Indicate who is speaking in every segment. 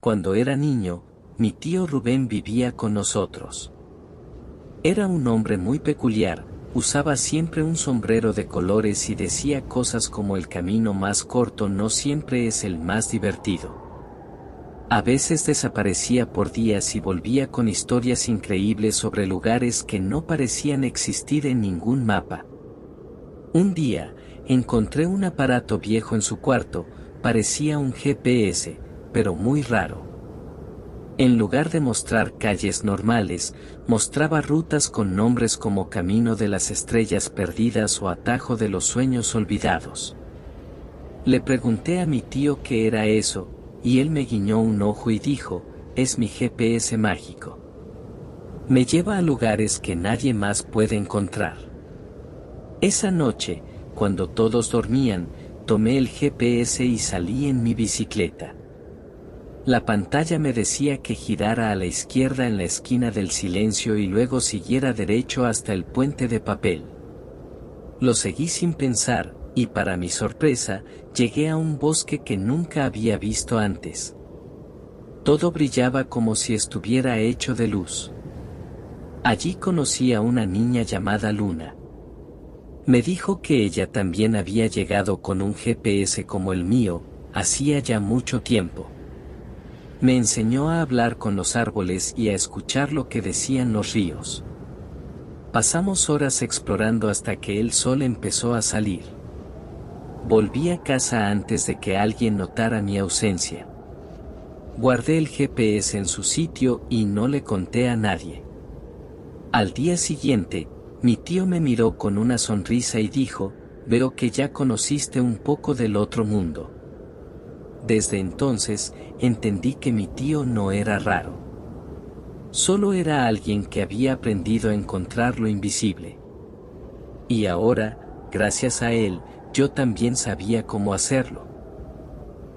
Speaker 1: Cuando era niño, mi tío Rubén vivía con nosotros. Era un hombre muy peculiar, usaba siempre un sombrero de colores y decía cosas como el camino más corto no siempre es el más divertido. A veces desaparecía por días y volvía con historias increíbles sobre lugares que no parecían existir en ningún mapa. Un día, encontré un aparato viejo en su cuarto, parecía un GPS, pero muy raro. En lugar de mostrar calles normales, mostraba rutas con nombres como Camino de las Estrellas Perdidas o Atajo de los Sueños Olvidados. Le pregunté a mi tío qué era eso, y él me guiñó un ojo y dijo, es mi GPS mágico. Me lleva a lugares que nadie más puede encontrar. Esa noche, cuando todos dormían, tomé el GPS y salí en mi bicicleta. La pantalla me decía que girara a la izquierda en la esquina del silencio y luego siguiera derecho hasta el puente de papel. Lo seguí sin pensar, y para mi sorpresa, llegué a un bosque que nunca había visto antes. Todo brillaba como si estuviera hecho de luz. Allí conocí a una niña llamada Luna. Me dijo que ella también había llegado con un GPS como el mío, hacía ya mucho tiempo. Me enseñó a hablar con los árboles y a escuchar lo que decían los ríos. Pasamos horas explorando hasta que el sol empezó a salir. Volví a casa antes de que alguien notara mi ausencia. Guardé el GPS en su sitio y no le conté a nadie. Al día siguiente, mi tío me miró con una sonrisa y dijo, veo que ya conociste un poco del otro mundo. Desde entonces, entendí que mi tío no era raro. Solo era alguien que había aprendido a encontrar lo invisible. Y ahora, gracias a él, yo también sabía cómo hacerlo.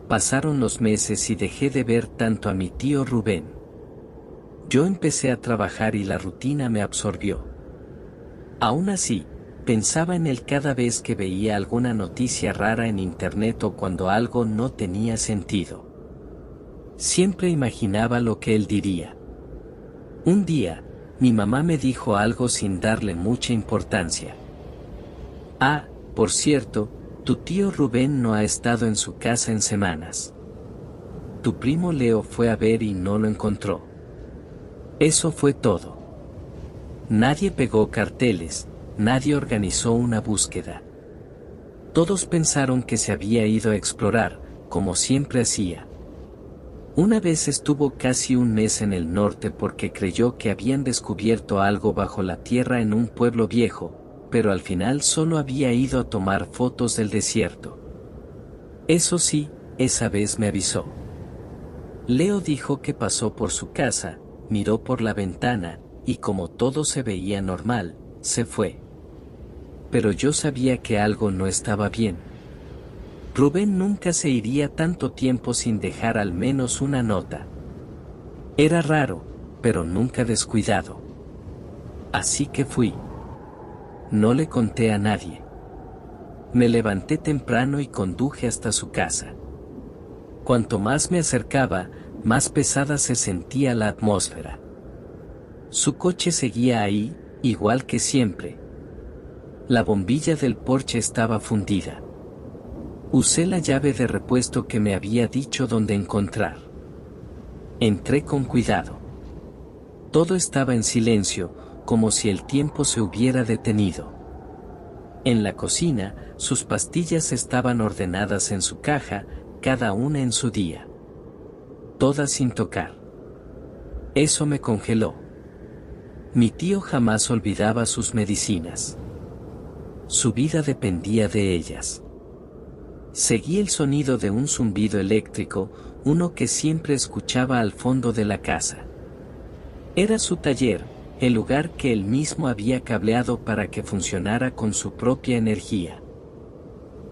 Speaker 1: Pasaron los meses y dejé de ver tanto a mi tío Rubén. Yo empecé a trabajar y la rutina me absorbió. Aún así, pensaba en él cada vez que veía alguna noticia rara en internet o cuando algo no tenía sentido. Siempre imaginaba lo que él diría. Un día, mi mamá me dijo algo sin darle mucha importancia. Ah, por cierto, tu tío Rubén no ha estado en su casa en semanas. Tu primo Leo fue a ver y no lo encontró. Eso fue todo. Nadie pegó carteles, nadie organizó una búsqueda. Todos pensaron que se había ido a explorar, como siempre hacía. Una vez estuvo casi un mes en el norte porque creyó que habían descubierto algo bajo la tierra en un pueblo viejo, pero al final solo había ido a tomar fotos del desierto. Eso sí, esa vez me avisó. Leo dijo que pasó por su casa, miró por la ventana, y como todo se veía normal, se fue. Pero yo sabía que algo no estaba bien. Rubén nunca se iría tanto tiempo sin dejar al menos una nota. Era raro, pero nunca descuidado. Así que fui. No le conté a nadie. Me levanté temprano y conduje hasta su casa. Cuanto más me acercaba, más pesada se sentía la atmósfera. Su coche seguía ahí, igual que siempre. La bombilla del porche estaba fundida. Usé la llave de repuesto que me había dicho dónde encontrar. Entré con cuidado. Todo estaba en silencio, como si el tiempo se hubiera detenido. En la cocina, sus pastillas estaban ordenadas en su caja, cada una en su día. Todas sin tocar. Eso me congeló. Mi tío jamás olvidaba sus medicinas. Su vida dependía de ellas. Seguí el sonido de un zumbido eléctrico, uno que siempre escuchaba al fondo de la casa. Era su taller, el lugar que él mismo había cableado para que funcionara con su propia energía.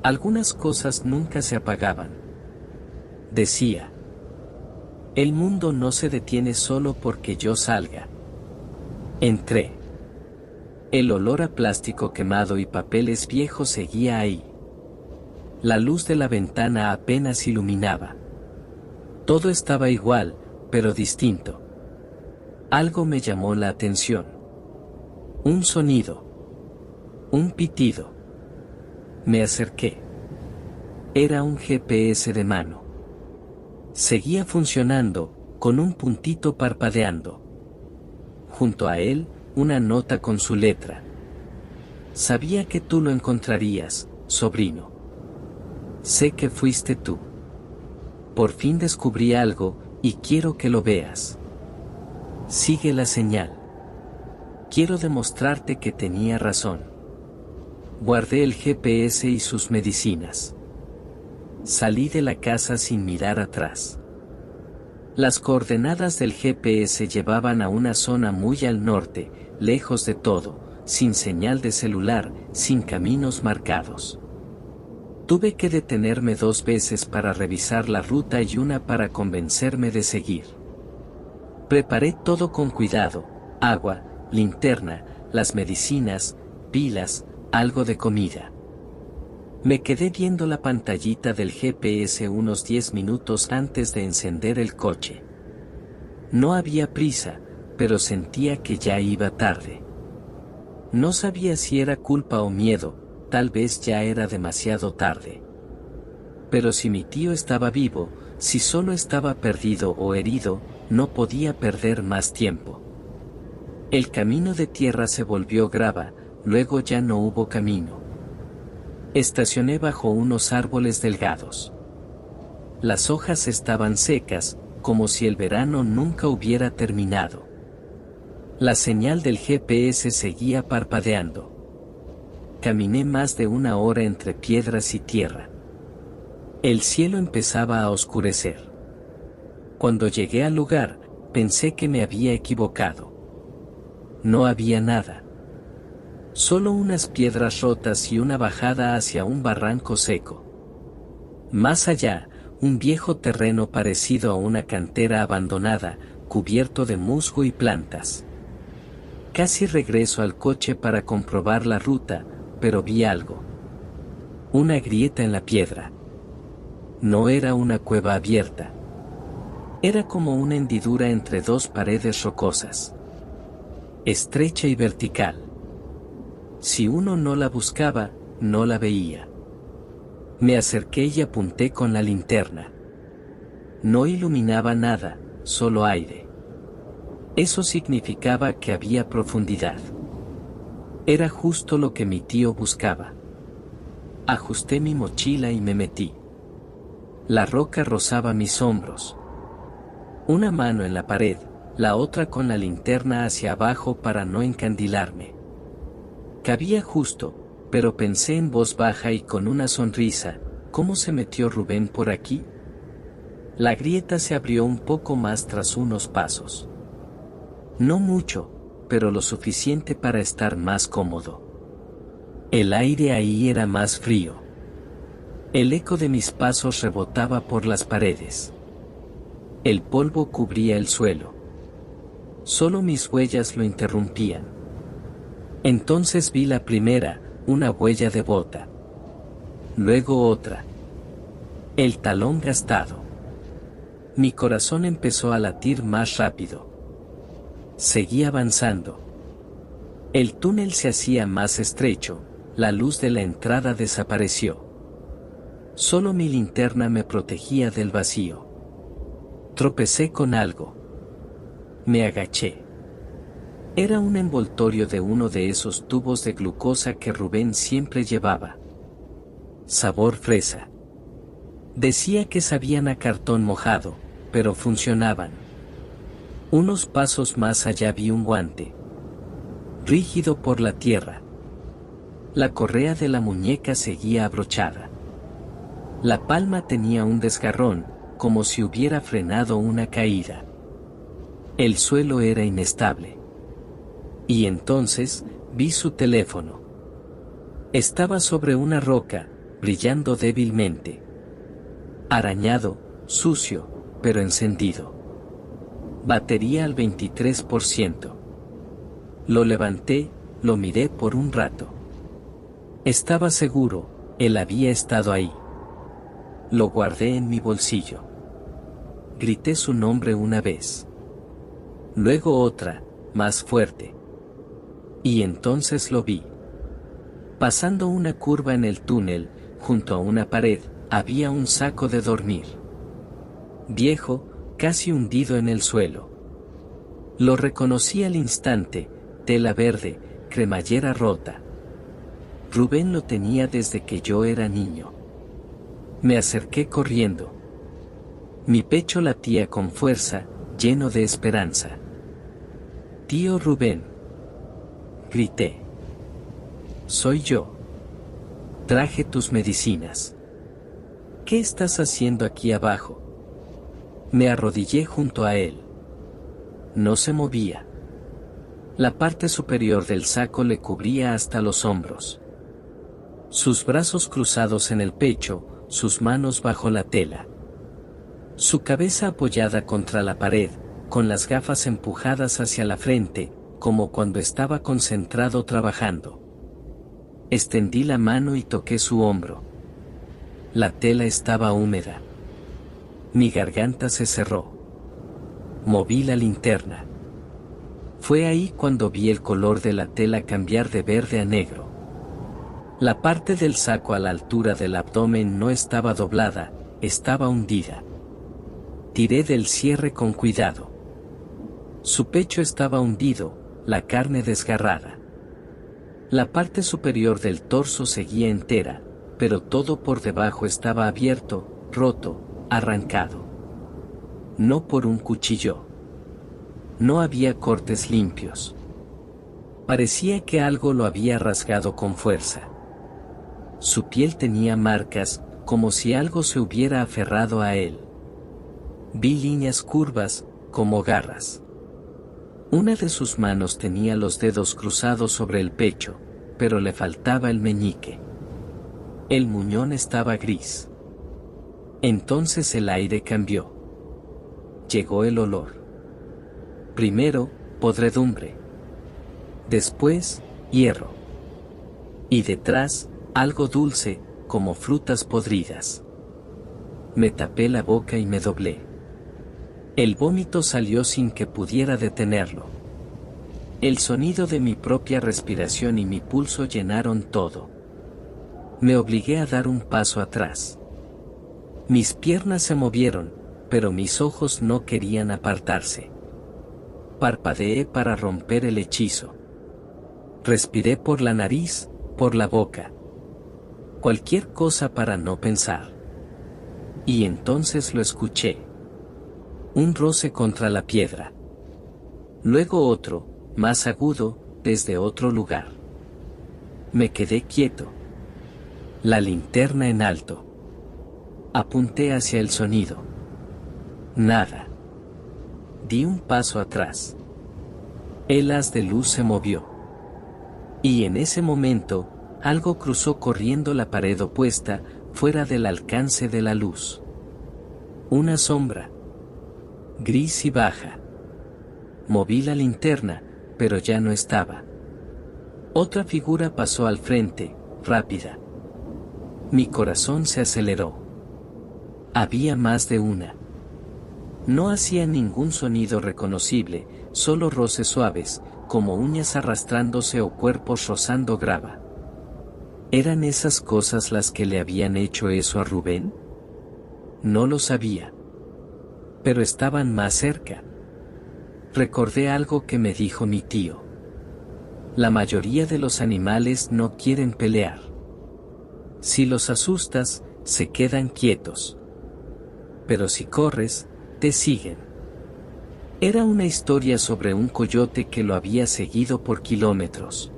Speaker 1: Algunas cosas nunca se apagaban. Decía: el mundo no se detiene solo porque yo salga. Entré. El olor a plástico quemado y papeles viejos seguía ahí. La luz de la ventana apenas iluminaba. Todo estaba igual, pero distinto. Algo me llamó la atención. Un sonido. Un pitido. Me acerqué. Era un GPS de mano. Seguía funcionando, con un puntito parpadeando. Junto a él, una nota con su letra. Sabía que tú lo encontrarías, sobrino. Sé que fuiste tú. Por fin descubrí algo, y quiero que lo veas. Sigue la señal. Quiero demostrarte que tenía razón. Guardé el GPS y sus medicinas. Salí de la casa sin mirar atrás. Las coordenadas del GPS llevaban a una zona muy al norte, lejos de todo, sin señal de celular, sin caminos marcados. Tuve que detenerme 2 veces para revisar la ruta y una para convencerme de seguir. Preparé todo con cuidado: agua, linterna, las medicinas, pilas, algo de comida. Me quedé viendo la pantallita del GPS unos 10 minutos antes de encender el coche. No había prisa, pero sentía que ya iba tarde. No sabía si era culpa o miedo, tal vez ya era demasiado tarde. Pero si mi tío estaba vivo, si solo estaba perdido o herido, no podía perder más tiempo. El camino de tierra se volvió grava, luego ya no hubo camino. Estacioné bajo unos árboles delgados. Las hojas estaban secas, como si el verano nunca hubiera terminado. La señal del GPS seguía parpadeando. Caminé más de 1 hora entre piedras y tierra. El cielo empezaba a oscurecer. Cuando llegué al lugar, pensé que me había equivocado. No había nada. Solo unas piedras rotas y una bajada hacia un barranco seco. Más allá, un viejo terreno parecido a una cantera abandonada, cubierto de musgo y plantas. Casi regreso al coche para comprobar la ruta, pero vi algo. Una grieta en la piedra. No era una cueva abierta. Era como una hendidura entre 2 paredes rocosas. Estrecha y vertical. Si uno no la buscaba, no la veía. Me acerqué y apunté con la linterna. No iluminaba nada, solo aire. Eso significaba que había profundidad. Era justo lo que mi tío buscaba. Ajusté mi mochila y me metí. La roca rozaba mis hombros. Una mano en la pared, la otra con la linterna hacia abajo para no encandilarme. Cabía justo, pero pensé en voz baja y con una sonrisa: ¿cómo se metió Rubén por aquí? La grieta se abrió un poco más tras unos pasos. No mucho, pero lo suficiente para estar más cómodo. El aire ahí era más frío. El eco de mis pasos rebotaba por las paredes. El polvo cubría el suelo. Solo mis huellas lo interrumpían. Entonces vi la primera, una huella de bota. Luego otra. El talón gastado. Mi corazón empezó a latir más rápido. Seguí avanzando. El túnel se hacía más estrecho, la luz de la entrada desapareció. Solo mi linterna me protegía del vacío. Tropecé con algo. Me agaché. Era un envoltorio de uno de esos tubos de glucosa que Rubén siempre llevaba. Sabor fresa. Decía que sabían a cartón mojado, pero funcionaban. Unos pasos más allá vi un guante. Rígido por la tierra. La correa de la muñeca seguía abrochada. La palma tenía un desgarrón, como si hubiera frenado una caída. El suelo era inestable. Y entonces, vi su teléfono. Estaba sobre una roca, brillando débilmente. Arañado, sucio, pero encendido. Batería al 23%. Lo levanté, lo miré por un rato. Estaba seguro, él había estado ahí. Lo guardé en mi bolsillo. Grité su nombre una vez. Luego otra, más fuerte. Y entonces lo vi. Pasando una curva en el túnel, junto a una pared, había un saco de dormir. Viejo, casi hundido en el suelo. Lo reconocí al instante, tela verde, cremallera rota. Rubén lo tenía desde que yo era niño. Me acerqué corriendo. Mi pecho latía con fuerza, lleno de esperanza. «Tío Rubén», grité. «Soy yo. Traje tus medicinas. ¿Qué estás haciendo aquí abajo?» Me arrodillé junto a él. No se movía. La parte superior del saco le cubría hasta los hombros. Sus brazos cruzados en el pecho, sus manos bajo la tela. Su cabeza apoyada contra la pared, con las gafas empujadas hacia la frente, como cuando estaba concentrado trabajando. Extendí la mano y toqué su hombro. La tela estaba húmeda. Mi garganta se cerró. Moví la linterna. Fue ahí cuando vi el color de la tela cambiar de verde a negro. La parte del saco a la altura del abdomen no estaba doblada, estaba hundida. Tiré del cierre con cuidado. Su pecho estaba hundido, la carne desgarrada. La parte superior del torso seguía entera, pero todo por debajo estaba abierto, roto, arrancado. No por un cuchillo. No había cortes limpios. Parecía que algo lo había rasgado con fuerza. Su piel tenía marcas, como si algo se hubiera aferrado a él. Vi líneas curvas, como garras. Una de sus manos tenía los dedos cruzados sobre el pecho, pero le faltaba el meñique. El muñón estaba gris. Entonces el aire cambió. Llegó el olor. Primero, podredumbre. Después, hierro. Y detrás, algo dulce, como frutas podridas. Me tapé la boca y me doblé. El vómito salió sin que pudiera detenerlo. El sonido de mi propia respiración y mi pulso llenaron todo. Me obligué a dar un paso atrás. Mis piernas se movieron, pero mis ojos no querían apartarse. Parpadeé para romper el hechizo. Respiré por la nariz, por la boca. Cualquier cosa para no pensar. Y entonces lo escuché. Un roce contra la piedra. Luego otro, más agudo, desde otro lugar. Me quedé quieto. La linterna en alto. Apunté hacia el sonido. Nada. Di un paso atrás. El haz de luz se movió. Y en ese momento, algo cruzó corriendo la pared opuesta, fuera del alcance de la luz. Una sombra. Gris y baja. Moví la linterna, pero ya no estaba. Otra figura pasó al frente, rápida. Mi corazón se aceleró. Había más de una. No hacía ningún sonido reconocible, solo roces suaves, como uñas arrastrándose o cuerpos rozando grava. ¿Eran esas cosas las que le habían hecho eso a Rubén? No lo sabía. Pero estaban más cerca. Recordé algo que me dijo mi tío. La mayoría de los animales no quieren pelear. Si los asustas, se quedan quietos. Pero si corres, te siguen. Era una historia sobre un coyote que lo había seguido por kilómetros.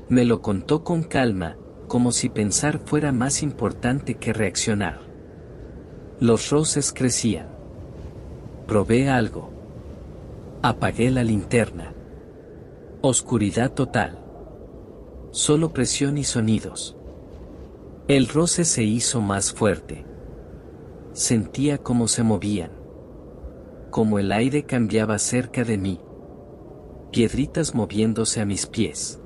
Speaker 1: Me lo contó con calma, como si pensar fuera más importante que reaccionar. Los roces crecían. Probé algo. Apagué la linterna. Oscuridad total. Solo presión y sonidos. El roce se hizo más fuerte. Sentía cómo se movían. Como el aire cambiaba cerca de mí. Piedritas moviéndose a mis pies.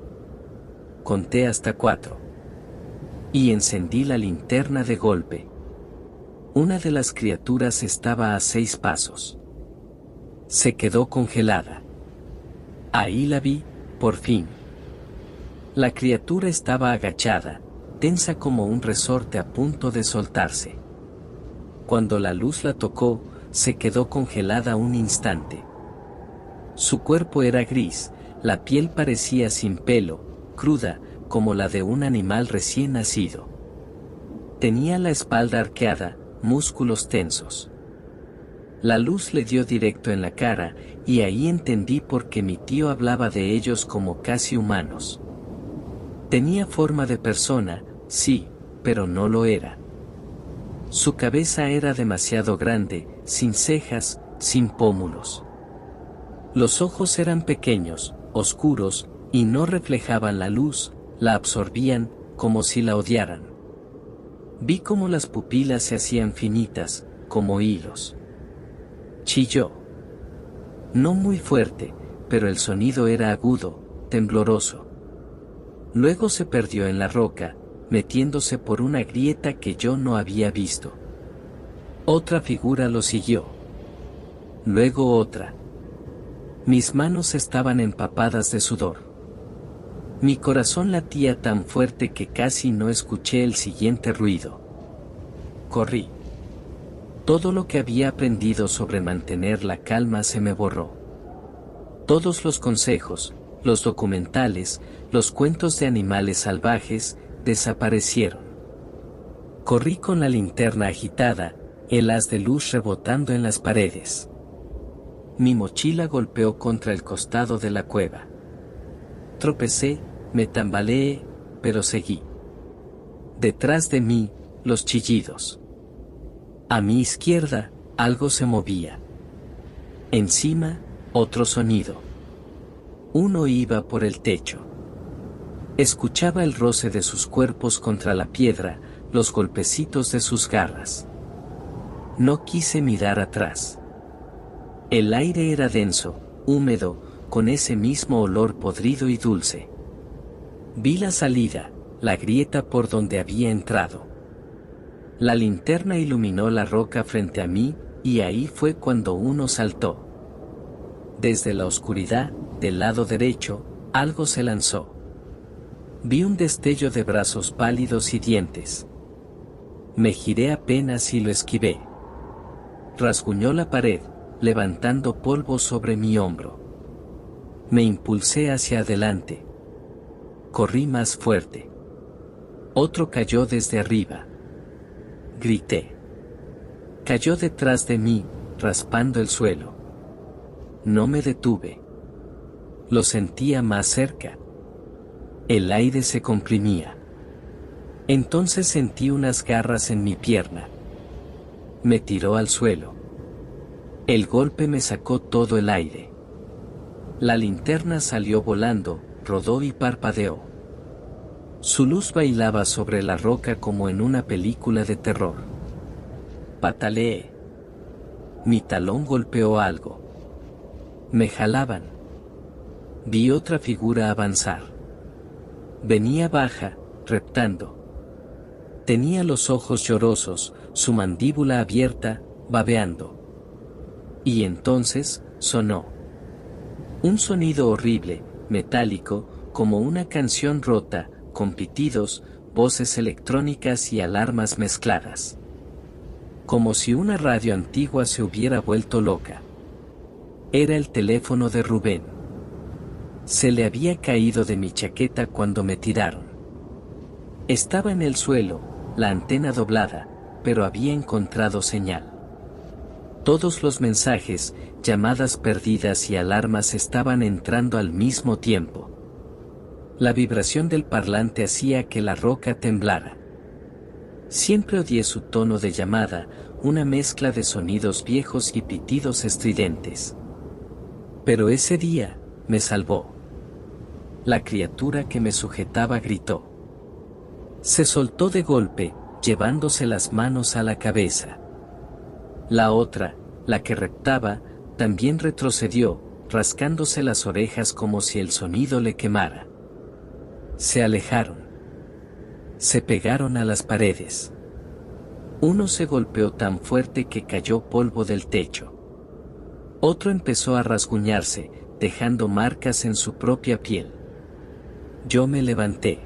Speaker 1: Conté hasta 4. Y encendí la linterna de golpe. Una de las criaturas estaba a 6 pasos. Se quedó congelada. Ahí la vi, por fin. La criatura estaba agachada, tensa como un resorte a punto de soltarse. Cuando la luz la tocó, se quedó congelada un instante. Su cuerpo era gris, la piel parecía sin pelo, cruda, como la de un animal recién nacido. Tenía la espalda arqueada, músculos tensos. La luz le dio directo en la cara, y ahí entendí por qué mi tío hablaba de ellos como casi humanos. Tenía forma de persona, sí, pero no lo era. Su cabeza era demasiado grande, sin cejas, sin pómulos. Los ojos eran pequeños, oscuros, y no reflejaban la luz, la absorbían, como si la odiaran. Vi cómo las pupilas se hacían finitas, como hilos. Chilló. No muy fuerte, pero el sonido era agudo, tembloroso. Luego se perdió en la roca, metiéndose por una grieta que yo no había visto. Otra figura lo siguió. Luego otra. Mis manos estaban empapadas de sudor. Mi corazón latía tan fuerte que casi no escuché el siguiente ruido. Corrí. Todo lo que había aprendido sobre mantener la calma se me borró. Todos los consejos, los documentales, los cuentos de animales salvajes, desaparecieron. Corrí con la linterna agitada, el haz de luz rebotando en las paredes. Mi mochila golpeó contra el costado de la cueva. Tropecé, me tambaleé, pero seguí. Detrás de mí, los chillidos. A mi izquierda, algo se movía. Encima, otro sonido. Uno iba por el techo. Escuchaba el roce de sus cuerpos contra la piedra, los golpecitos de sus garras. No quise mirar atrás. El aire era denso, húmedo, con ese mismo olor podrido y dulce. Vi la salida, la grieta por donde había entrado. La linterna iluminó la roca frente a mí, y ahí fue cuando uno saltó. Desde la oscuridad, del lado derecho, algo se lanzó. Vi un destello de brazos pálidos y dientes. Me giré apenas y lo esquivé. Rasguñó la pared, levantando polvo sobre mi hombro. Me impulsé hacia adelante. Corrí más fuerte. Otro cayó desde arriba. Grité. Cayó detrás de mí, raspando el suelo. No me detuve. Lo sentía más cerca. El aire se comprimía. Entonces sentí unas garras en mi pierna. Me tiró al suelo. El golpe me sacó todo el aire. La linterna salió volando, rodó y parpadeó. Su luz bailaba sobre la roca como en una película de terror. Pataleé. Mi talón golpeó algo. Me jalaban. Vi otra figura avanzar. Venía baja, reptando. Tenía los ojos llorosos, su mandíbula abierta, babeando. Y entonces, sonó. Un sonido horrible, metálico, como una canción rota, con pitidos, voces electrónicas y alarmas mezcladas. Como si una radio antigua se hubiera vuelto loca. Era el teléfono de Rubén. Se le había caído de mi chaqueta cuando me tiraron. Estaba en el suelo, la antena doblada, pero había encontrado señal. Todos los mensajes, llamadas perdidas y alarmas estaban entrando al mismo tiempo. La vibración del parlante hacía que la roca temblara. Siempre odié su tono de llamada, una mezcla de sonidos viejos y pitidos estridentes. Pero ese día, me salvó. La criatura que me sujetaba gritó. Se soltó de golpe, llevándose las manos a la cabeza. La otra, la que reptaba, también retrocedió, rascándose las orejas como si el sonido le quemara. Se alejaron. Se pegaron a las paredes. Uno se golpeó tan fuerte que cayó polvo del techo. Otro empezó a rasguñarse, dejando marcas en su propia piel. Yo me levanté.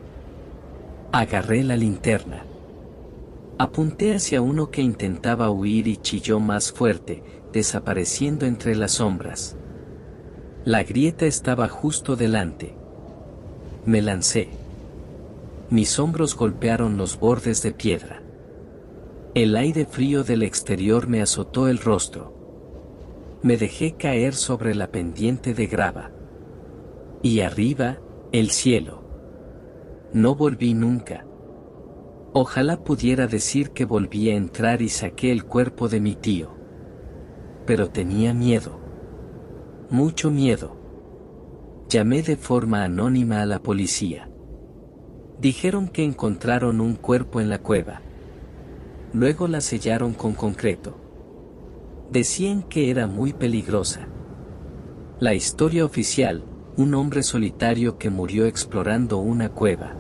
Speaker 1: Agarré la linterna. Apunté hacia uno que intentaba huir y chilló más fuerte, desapareciendo entre las sombras. La grieta estaba justo delante. Me lancé. Mis hombros golpearon los bordes de piedra. El aire frío del exterior me azotó el rostro. Me dejé caer sobre la pendiente de grava. Y arriba, el cielo. No volví nunca. Ojalá pudiera decir que volví a entrar y saqué el cuerpo de mi tío. Pero tenía miedo. Mucho miedo. Llamé de forma anónima a la policía. Dijeron que encontraron un cuerpo en la cueva. Luego la sellaron con concreto. Decían que era muy peligrosa. La historia oficial, un hombre solitario que murió explorando una cueva.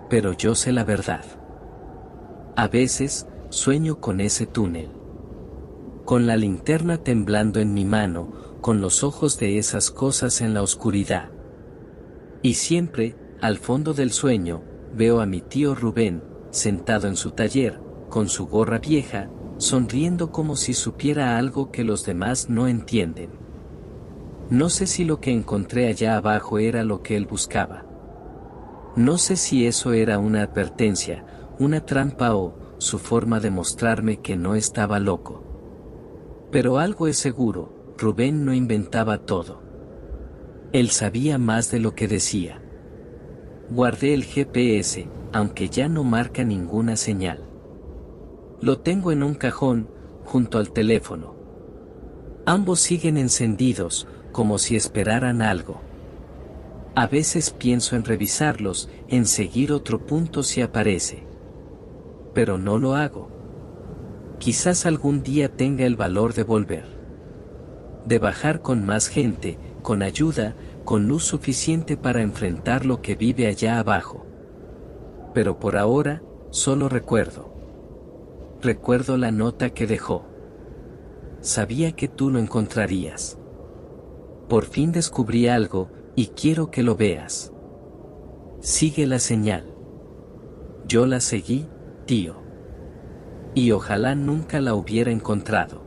Speaker 1: Pero yo sé la verdad. A veces, sueño con ese túnel. Con la linterna temblando en mi mano, con los ojos de esas cosas en la oscuridad. Y siempre, al fondo del sueño, veo a mi tío Rubén, sentado en su taller, con su gorra vieja, sonriendo como si supiera algo que los demás no entienden. No sé si lo que encontré allá abajo era lo que él buscaba. No sé si eso era una advertencia, una trampa o su forma de mostrarme que no estaba loco. Pero algo es seguro, Rubén no inventaba todo. Él sabía más de lo que decía. Guardé el GPS, aunque ya no marca ninguna señal. Lo tengo en un cajón, junto al teléfono. Ambos siguen encendidos, como si esperaran algo. A veces pienso en revisarlos, en seguir otro punto si aparece. Pero no lo hago. Quizás algún día tenga el valor de volver. De bajar con más gente, con ayuda, con luz suficiente para enfrentar lo que vive allá abajo. Pero por ahora, solo recuerdo. Recuerdo la nota que dejó. Sabía que tú lo encontrarías. Por fin descubrí algo, y quiero que lo veas. Sigue la señal. Yo la seguí, tío. Y ojalá nunca la hubiera encontrado.